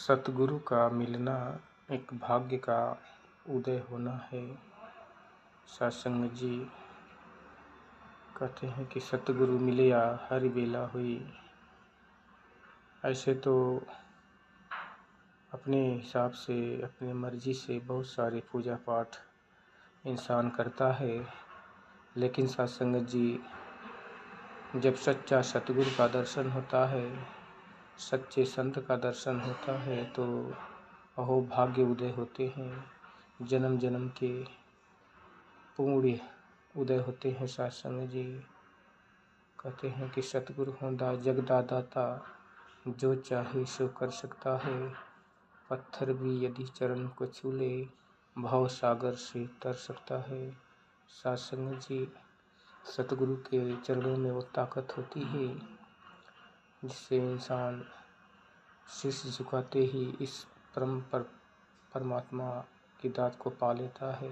सतगुरु का मिलना एक भाग्य का उदय होना है। सत्संग जी कहते हैं कि सतगुरु मिलिया हरि बेला हुई। ऐसे तो अपने हिसाब से अपनी मर्जी से बहुत सारे पूजा पाठ इंसान करता है, लेकिन सत्संग जी जब सच्चा सतगुरु का दर्शन होता है, सच्चे संत का दर्शन होता है तो अहो भाग्य उदय होते हैं। जन्म जन्म के पुण्य उदय होते हैं। सत्संग जी कहते हैं कि सतगुरु होंदा जगदादाता, जो चाहे सो कर सकता है। पत्थर भी यदि चरण को छू ले, भव सागर से तर सकता है। सत्संग जी सतगुरु के चरणों में वो ताकत होती है जिससे इंसान शीश झुकाते ही इस परमात्मा की दात को पा लेता है।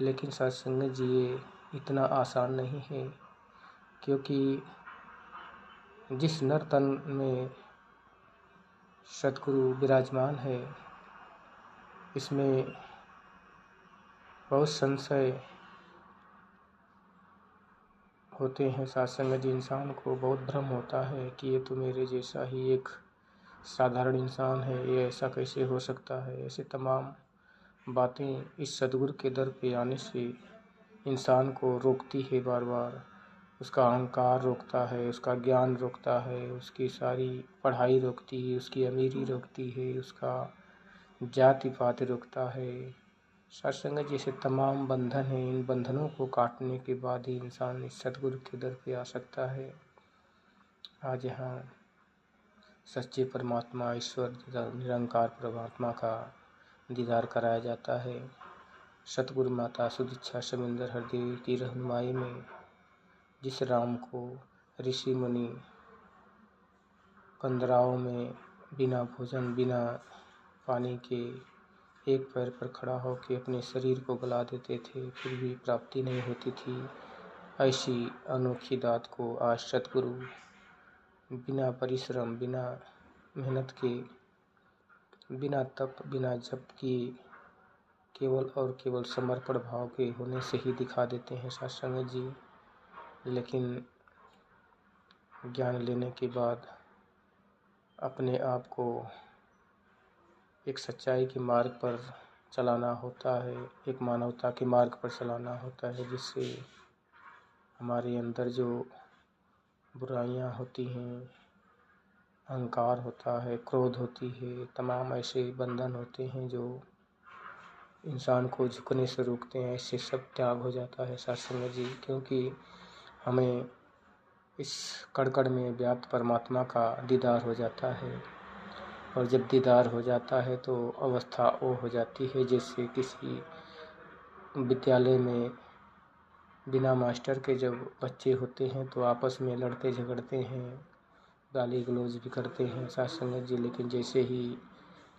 लेकिन सत्संग जी ये इतना आसान नहीं है, क्योंकि जिस नर तन में सतगुरु विराजमान है, इसमें बहुत संशय होते हैं। सत्संग जी इंसान को बहुत भ्रम होता है कि ये तो मेरे जैसा ही एक साधारण इंसान है, ये ऐसा कैसे हो सकता है। ऐसे तमाम बातें इस सतगुरु के दर पे आने से इंसान को रोकती है। बार बार उसका अहंकार रोकता है, उसका ज्ञान रोकता है, उसकी सारी पढ़ाई रोकती है, उसकी अमीरी रोकती है, उसका जाति पात रोकता है। सत्संग जैसे तमाम बंधन हैं, इन बंधनों को काटने के बाद ही इंसान इस सतगुरु के दर पे आ सकता है। आज यहाँ सच्चे परमात्मा ईश्वर निरंकार परमात्मा का दीदार कराया जाता है। सतगुरु माता सुदीक्षा समिंदर हरदेव की रहनुमाई में जिस राम को ऋषि मुनि कंदराओं में बिना भोजन बिना पानी के एक पैर पर खड़ा होकर अपने शरीर को गला देते थे, फिर भी प्राप्ति नहीं होती थी, ऐसी अनोखी दात को आज सतगुरु बिना परिश्रम बिना मेहनत के, बिना तप बिना जप किए, केवल और केवल समर्पण भाव के होने से ही दिखा देते हैं सत्संग जी। लेकिन ज्ञान लेने के बाद अपने आप को एक सच्चाई के मार्ग पर चलाना होता है, एक मानवता के मार्ग पर चलाना होता है, जिससे हमारे अंदर जो बुराइयां होती हैं, अहंकार होता है, क्रोध होती है, तमाम ऐसे बंधन होते हैं जो इंसान को झुकने से रोकते हैं, इससे सब त्याग हो जाता है सत्संग जी। क्योंकि हमें इस कण में व्याप्त परमात्मा का दीदार हो जाता है, और जब दीदार हो जाता है तो अवस्था वो हो जाती है जैसे किसी विद्यालय में बिना मास्टर के जब बच्चे होते हैं तो आपस में लड़ते झगड़ते हैं, गाली गलौज भी करते हैं सत्संग जी। लेकिन जैसे ही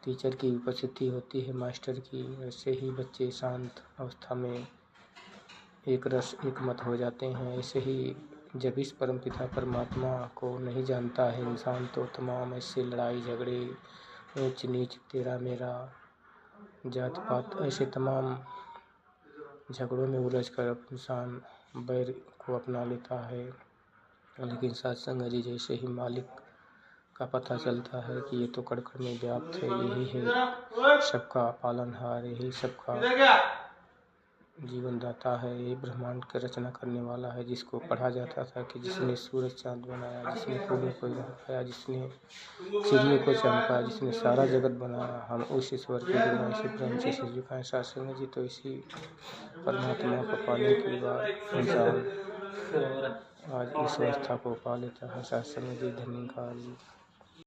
टीचर की उपस्थिति होती है, मास्टर की, वैसे ही बच्चे शांत अवस्था में एक रस एक मत हो जाते हैं। ऐसे ही जब इस परमपिता परमात्मा को नहीं जानता है इंसान, तो तमाम ऐसे लड़ाई झगड़े, ऊंच नीच, तेरा मेरा, जात पात, ऐसे तमाम झगड़ों में उलझ कर इंसान बैर को अपना लेता है। लेकिन सत्संग जी जैसे ही मालिक का पता चलता है कि ये तो कण में व्याप्त है, यही है सबका पालनहार, यही सबका जीवन दाता है, यही ब्रह्मांड की रचना करने वाला है, जिसको पढ़ा जाता था कि जिसने सूरज चाँद बनाया, जिसने फूलों को बनाया, जिसने चिड़ियों को चमकाया, जिसने सारा जगत बनाया, हम उस ईश्वर के बिना इसी प्रेम से सिर झुकाएं सत्संग जी। तो इसी परमात्मा को पाने के बाद इंसान आज इस अवस्था को पा लेता है सत्संग जी। धन्यवाद।